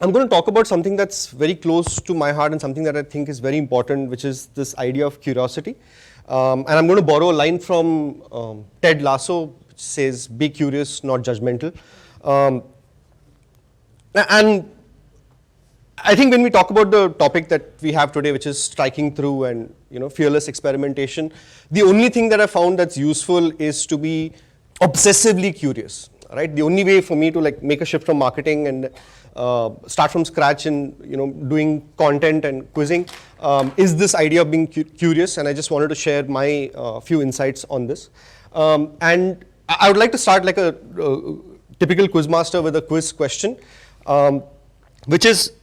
I'm going to talk about something that's very close to my heart and something that I think is very important, which is this idea of curiosity. And I'm going to borrow a line from Ted Lasso, which says, "Be curious, not judgmental." And I think when we talk about the topic that we have today, which is striking through and fearless experimentation, the only thing that I found that's useful is to be obsessively curious. Right? The only way for me to make a shift from marketing and start from scratch and doing content and quizzing is this idea of being curious, and I just wanted to share my few insights on this. And I would like to start like a typical quizmaster with a quiz question, which is,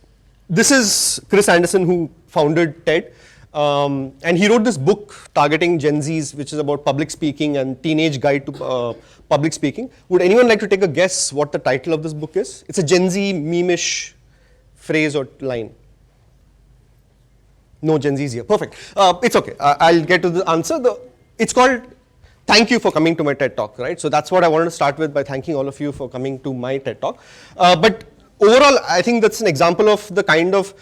this is Chris Anderson, who founded TED. And he wrote this book targeting Gen Zs, which is about public speaking and teenage guide to public speaking. Would anyone like to take a guess what the title of this book is? It's a Gen Z meme-ish phrase or line. No Gen Zs here. Perfect. It's okay. I'll get to the answer. It's called "Thank You for Coming to My TED Talk." Right? So that's what I wanted to start with, by thanking all of you for coming to my TED Talk. But overall, I think that's an example of the kind of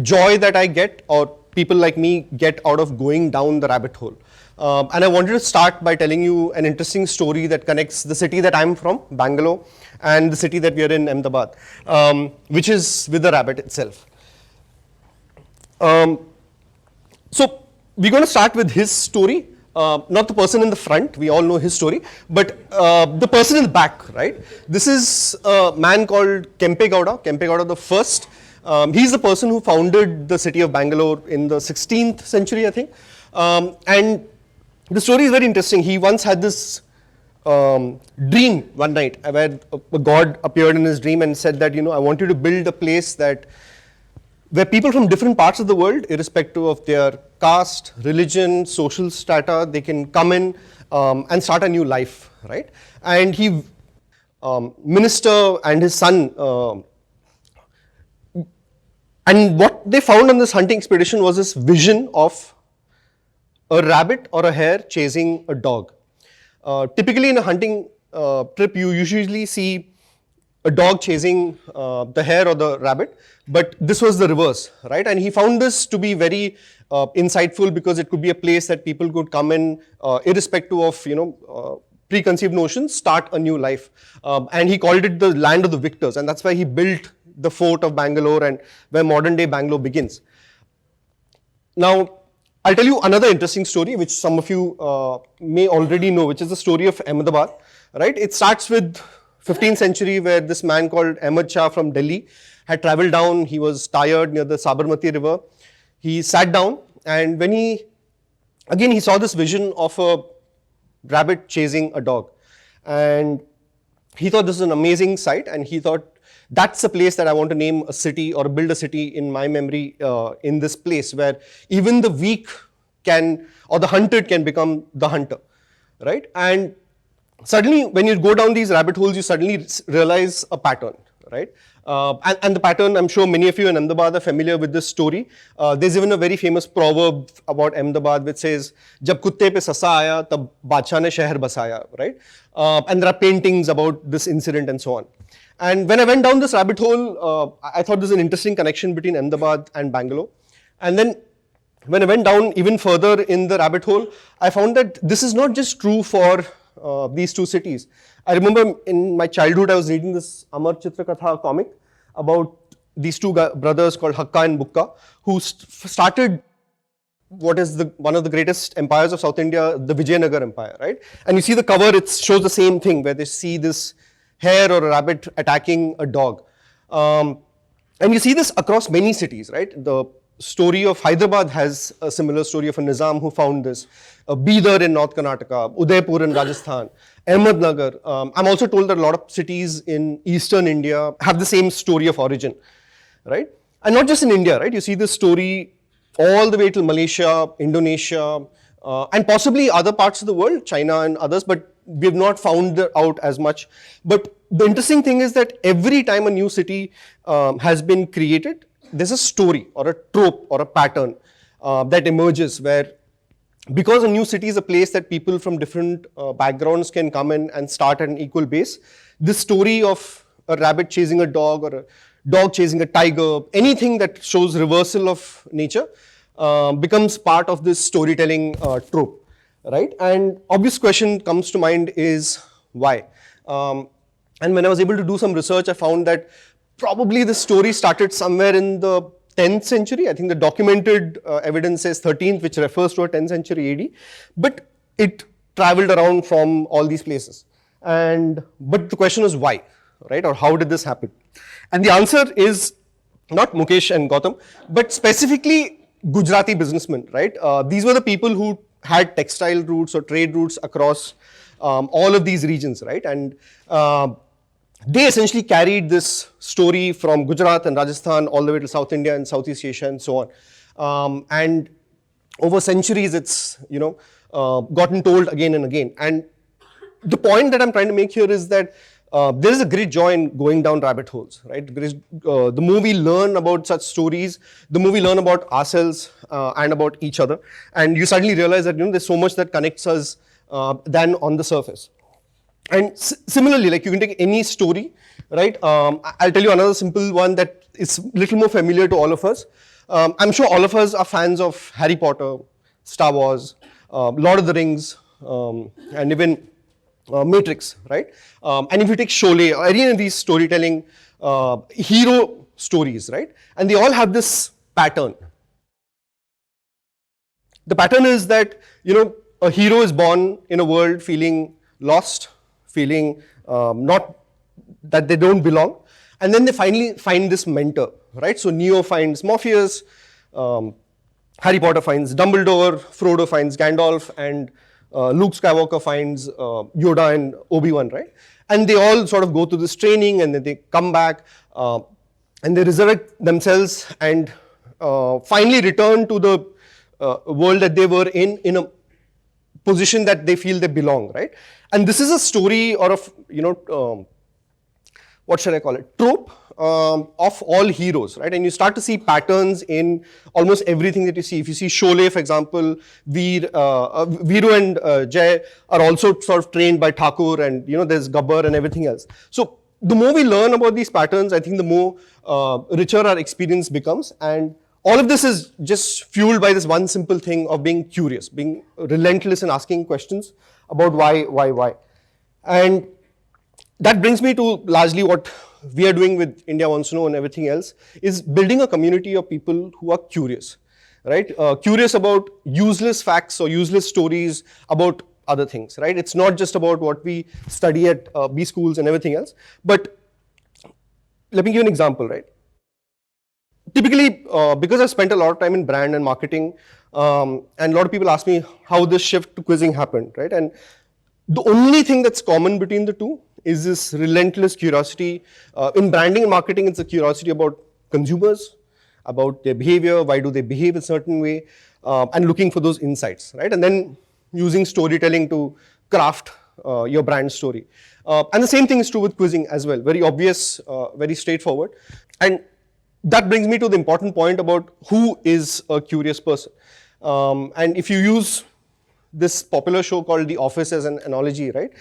joy that I get, or people like me get, out of going down the rabbit hole. And I wanted to start by telling you an interesting story that connects the city that I'm from, Bangalore, and the city that we are in, Ahmedabad, which is with the rabbit itself. So we're going to start with his story, not the person in the front, we all know his story, but the person in the back, right? This is a man called Kempe Gowda the first. He's the person who founded the city of Bangalore in the 16th century, I think. And the story is very interesting. He once had this dream one night where a god appeared in his dream and said that, I want you to build a place where people from different parts of the world, irrespective of their caste, religion, social strata, they can come in and start a new life, right? And he, minister and his son, and what they found on this hunting expedition was this vision of a rabbit or a hare chasing a dog. Typically in a hunting trip, you usually see a dog chasing the hare or the rabbit, but this was the reverse, right? And he found this to be very insightful, because it could be a place that people could come in, irrespective of preconceived notions, start a new life. And he called it the land of the victors, and that's why he built the fort of Bangalore and where modern day Bangalore begins. Now, I'll tell you another interesting story, which some of you may already know, which is the story of Ahmedabad, right? It starts with 15th century, where this man called Ahmad Shah from Delhi had traveled down. He was tired near the Sabarmati river. He sat down, and when he saw this vision of a rabbit chasing a dog. And he thought this was an amazing sight, and he thought, that's a place that I want to name a city or build a city in my memory, in this place where even the weak can, or the hunted can become the hunter, right? And suddenly, when you go down these rabbit holes, you suddenly realize a pattern, right? And the pattern, I'm sure many of you in Ahmedabad are familiar with this story. There's even a very famous proverb about Ahmedabad which says, "Jab kutte pe sasa aaya, tab badshah ne shehar basaya," right? And there are paintings about this incident and so on. And when I went down this rabbit hole, I thought there's an interesting connection between Ahmedabad and Bangalore. And then when I went down even further in the rabbit hole, I found that this is not just true for these two cities. I remember in my childhood, I was reading this Amar Chitrakatha comic about these two brothers called Hakka and Bukka, who started what is one of the greatest empires of South India, the Vijayanagar Empire, right? And you see the cover, it shows the same thing, where they see this hare or a rabbit attacking a dog. And you see this across many cities, right? The story of Hyderabad has a similar story of a Nizam who found this. Bidar in North Karnataka, Udaipur in Rajasthan, Ahmednagar. I'm also told that a lot of cities in eastern India have the same story of origin, right? And not just in India, right? You see this story all the way to Malaysia, Indonesia, and possibly other parts of the world, China and others, but we have not found out as much. But the interesting thing is that every time a new city has been created, there's a story or a trope or a pattern that emerges where, because a new city is a place that people from different backgrounds can come in and start at an equal base, this story of a rabbit chasing a dog or a dog chasing a tiger, anything that shows reversal of nature becomes part of this storytelling trope, right? And obvious question comes to mind is why? And when I was able to do some research, I found that probably the story started somewhere in the 10th century. I think the documented evidence says 13th, which refers to a 10th century AD, but it traveled around from all these places. But the question is why, right? Or how did this happen? And the answer is not Mukesh and Gautam, but specifically Gujarati businessmen, right? These were the people who had textile routes or trade routes across all of these regions, right? And they essentially carried this story from Gujarat and Rajasthan all the way to South India and Southeast Asia and so on. And over centuries, it's gotten told again and again. And the point that I'm trying to make here is that there is a great joy in going down rabbit holes, right? The more we learn about such stories, the more we learn about ourselves and about each other. And you suddenly realize that there's so much that connects us than on the surface. And similarly, like you can take any story, right? I'll tell you another simple one that is a little more familiar to all of us. I'm sure all of us are fans of Harry Potter, Star Wars, Lord of the Rings, and even Matrix, right? And if you take Sholay or any of these storytelling hero stories, right? And they all have this pattern. The pattern is that, a hero is born in a world feeling lost, feeling not that they don't belong, and then they finally find this mentor, right? So Neo finds Morpheus, Harry Potter finds Dumbledore, Frodo finds Gandalf, and Luke Skywalker finds Yoda and Obi-Wan, right? And they all sort of go through this training, and then they come back and they resurrect themselves and finally return to the world that they were in a position that they feel they belong, right? And this is a story or of, what should I call it, trope of all heroes, right? And you start to see patterns in almost everything that you see. If you see Sholay, for example, Viru and Jay are also sort of trained by Thakur, and there's Gabbar and everything else. So the more we learn about these patterns, I think the more richer our experience becomes. And all of this is just fueled by this one simple thing of being curious, being relentless in asking questions about why. And that brings me to largely what we are doing with India Wants to Know and everything else, is building a community of people who are curious, right? Curious about useless facts or useless stories about other things, right? It's not just about what we study at B schools and everything else. But let me give you an example, right? Typically, because I've spent a lot of time in brand and marketing, and a lot of people ask me how this shift to quizzing happened, right? And the only thing that's common between the two is this relentless curiosity. In branding and marketing, it's a curiosity about consumers, about their behavior, why do they behave a certain way, and looking for those insights, right? And then using storytelling to craft your brand story. And the same thing is true with quizzing as well. Very obvious, very straightforward. And that brings me to the important point about who is a curious person. And if you use this popular show called The Office as an analogy, right?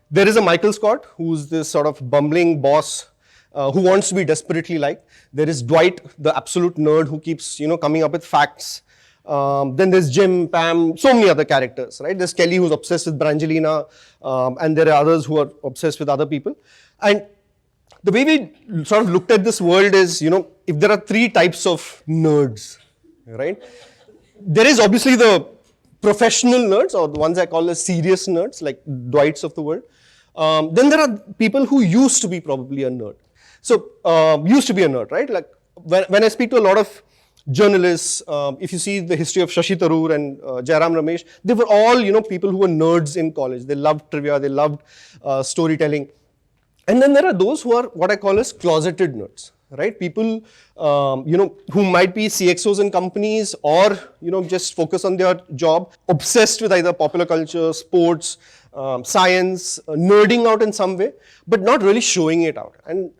There is a Michael Scott who's this sort of bumbling boss who wants to be desperately liked. There is Dwight, the absolute nerd who keeps coming up with facts. Then there's Jim, Pam, so many other characters, right? There's Kelly who's obsessed with Brangelina, and there are others who are obsessed with other people. And the way we sort of looked at this world is, if there are three types of nerds, right? There is obviously the professional nerds, or the ones I call as serious nerds, like Dwights of the world. Then there are people who used to be probably a nerd. So, used to be a nerd, right? Like when I speak to a lot of journalists, if you see the history of Shashi Tharoor and Jairam Ramesh, they were all, people who were nerds in college. They loved trivia, they loved storytelling. And then there are those who are what I call as closeted nerds, right? People, who might be CXOs in companies or, just focus on their job, obsessed with either popular culture, sports, science, nerding out in some way, but not really showing it out. And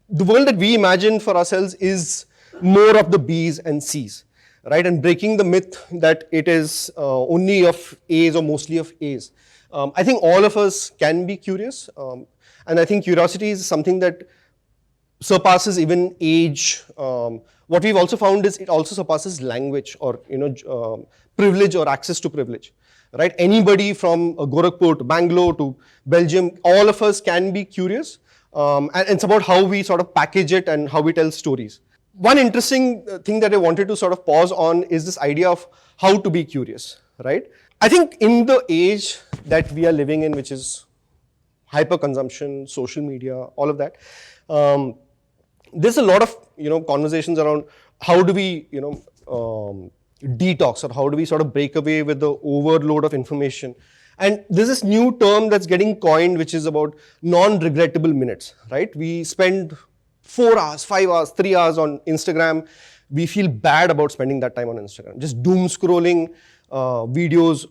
the world that we imagine for ourselves is more of the B's and C's, right? And breaking the myth that it is only of A's or mostly of A's. I think all of us can be curious. And I think curiosity is something that surpasses even age. What we've also found is it also surpasses language or privilege or access to privilege. Right? Anybody from Gorakhpur to Bangalore to Belgium, all of us can be curious. And it's about how we sort of package it and how we tell stories. One interesting thing that I wanted to sort of pause on is this idea of how to be curious, right? I think in the age that we are living in, which is hyper consumption, social media, all of that, there's a lot of conversations around how do we detox, or how do we sort of break away with the overload of information. And there's this new term that's getting coined, which is about non-regrettable minutes, right? We spend 4 hours, 5 hours, 3 hours on Instagram. We feel bad about spending that time on Instagram, just doom scrolling videos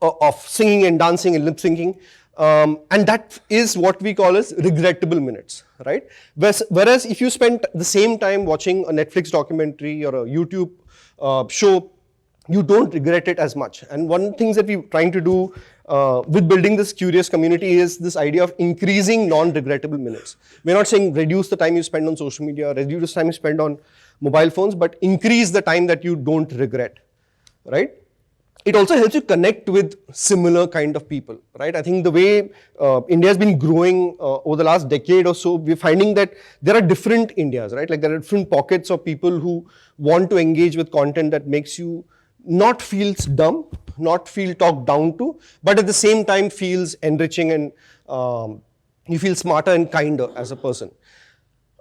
of singing and dancing and lip syncing. And that is what we call as regrettable minutes, right? Whereas if you spend the same time watching a Netflix documentary or a YouTube show, you don't regret it as much. And one of the things that we're trying to do with building this curious community is this idea of increasing non-regrettable minutes. We're not saying reduce the time you spend on social media, reduce the time you spend on mobile phones, but increase the time that you don't regret, right? It also helps you connect with similar kind of people, right? I think the way India has been growing over the last decade or so, we're finding that there are different Indias, right? Like there are different pockets of people who want to engage with content that makes you not feel dumb, not feel talked down to, but at the same time feels enriching and you feel smarter and kinder as a person.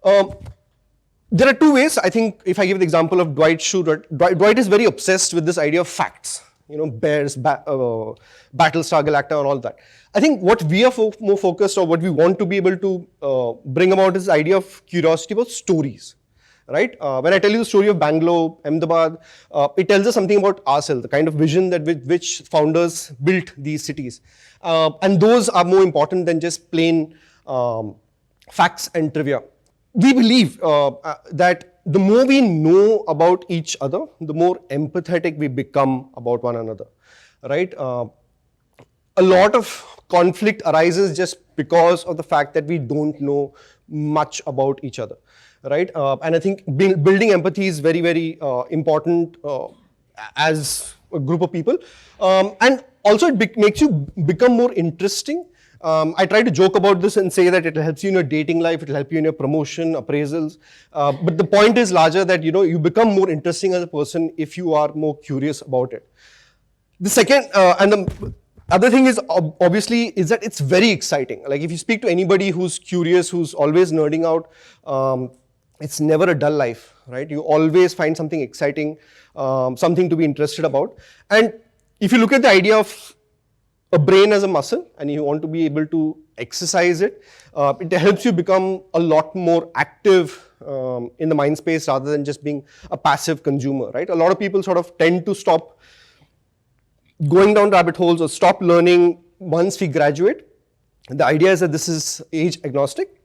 There are two ways. I think if I give the example of Dwight Schrute, Dwight is very obsessed with this idea of facts. Bears, Battlestar Galactica and all that. I think what we are more focused, or what we want to be able to bring about, is the idea of curiosity about stories, right? When I tell you the story of Bangalore, Ahmedabad, it tells us something about ourselves, the kind of vision that which founders built these cities. And those are more important than just plain facts and trivia. We believe that the more we know about each other, the more empathetic we become about one another, right? A lot of conflict arises just because of the fact that we don't know much about each other, right? And I think building empathy is very, very important as a group of people. And also it makes you become more interesting. I try to joke about this and say that it helps you in your dating life, it will help you in your promotion, appraisals. But the point is larger, that you become more interesting as a person if you are more curious about it. The second and the other thing is obviously is that it's very exciting. Like if you speak to anybody who's curious, who's always nerding out, it's never a dull life, right? You always find something exciting, something to be interested about. And if you look at the idea of a brain as a muscle, and you want to be able to exercise it, it helps you become a lot more active in the mind space rather than just being a passive consumer, right? A lot of people sort of tend to stop going down rabbit holes or stop learning once we graduate. The idea is that this is age agnostic.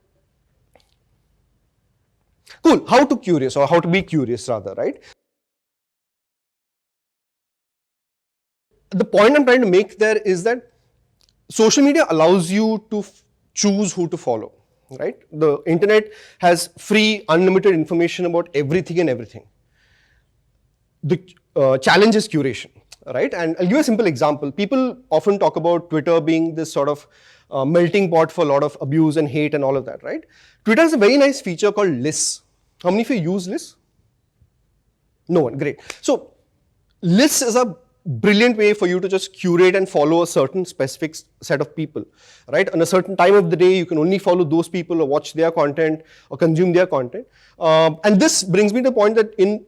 Cool, how to curious, or how to be curious rather, right? The point I'm trying to make there is that social media allows you to choose who to follow, right? The internet has free, unlimited information about everything and everything. The challenge is curation, right? And I'll give a simple example. People often talk about Twitter being this sort of melting pot for a lot of abuse and hate and all of that, right? Twitter has a very nice feature called lists. How many of you use lists? No one, great. So lists is a brilliant way for you to just curate and follow a certain specific set of people, right? On a certain time of the day, you can only follow those people or watch their content or consume their content. And this brings me to the point that in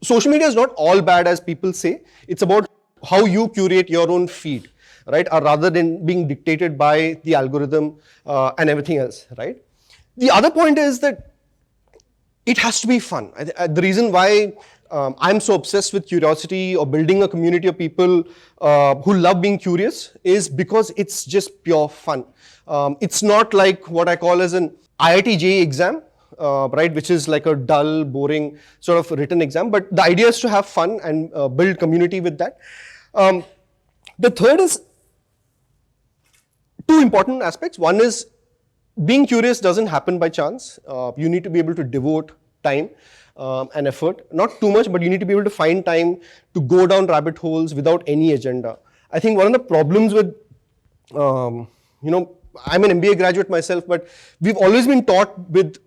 social media is not all bad as people say. It's about how you curate your own feed, right? Or rather than being dictated by the algorithm and everything else, right? The other point is that it has to be fun. The reason why I'm so obsessed with curiosity or building a community of people who love being curious is because it's just pure fun. It's not like what I call as an IIT JEE exam, right, which is like a dull, boring sort of written exam. But the idea is to have fun and build community with that. The third is two important aspects. One is being curious doesn't happen by chance. You need to be able to devote time and effort, not too much, but you need to be able to find time to go down rabbit holes without any agenda. I think one of the problems with, I'm an MBA graduate myself, but we've always been taught with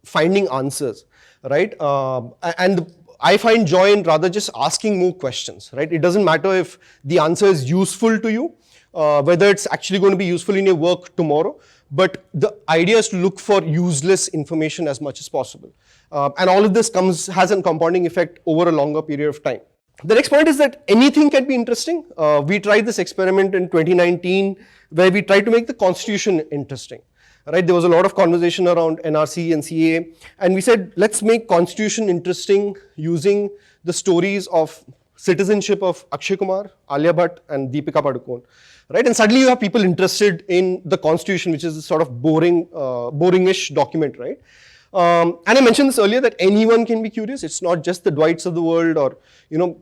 finding answers, right? And I find joy in rather just asking more questions, right? It doesn't matter if the answer is useful to you, whether it's actually going to be useful in your work tomorrow, but the idea is to look for useless information as much as possible. And all of this has a compounding effect over a longer period of time. The next point is that anything can be interesting. We tried this experiment in 2019 where we tried to make the constitution interesting. Right? There was a lot of conversation around NRC and CAA, and we said, let's make constitution interesting using the stories of citizenship of Akshay Kumar, Alia Bhatt, and Deepika Padukone. Right? And suddenly you have people interested in the constitution, which is a sort of boringish document, right? And I mentioned this earlier that anyone can be curious. It's not just the Dwights of the world or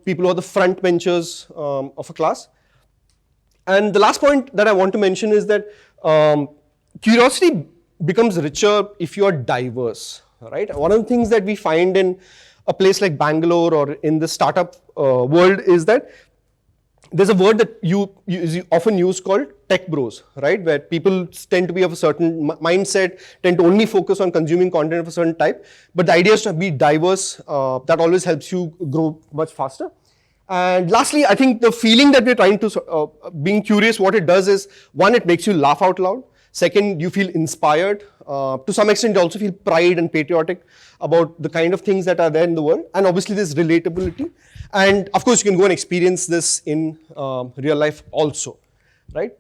people who are the front benchers of a class. And the last point that I want to mention is that curiosity becomes richer if you are diverse, right? One of the things that we find in a place like Bangalore or in the startup world is that there's a word that you often use called tech bros, right? Where people tend to be of a certain mindset, tend to only focus on consuming content of a certain type. But the idea is to be diverse. That always helps you grow much faster. And lastly, I think the feeling that we're trying to, being curious, what it does is, one, it makes you laugh out loud. Second, you feel inspired. To some extent, you also feel pride and patriotic about the kind of things that are there in the world. And obviously, there's relatability. And of course, you can go and experience this in real life also, right?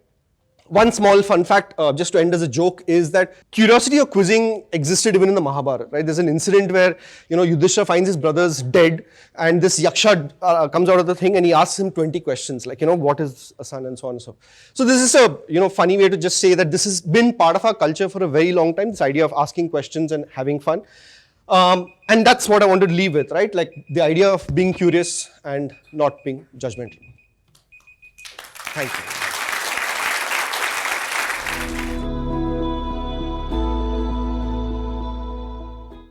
One small fun fact, just to end as a joke, is that curiosity or quizzing existed even in the Mahabharata, right? There's an incident where, Yudhishthira finds his brothers dead, and this Yaksha comes out of the thing and he asks him 20 questions, like, what is a son, and so on and so forth. So this is a, funny way to just say that this has been part of our culture for a very long time, this idea of asking questions and having fun. And that's what I want to leave with, right? Like the idea of being curious and not being judgmental. Thank you.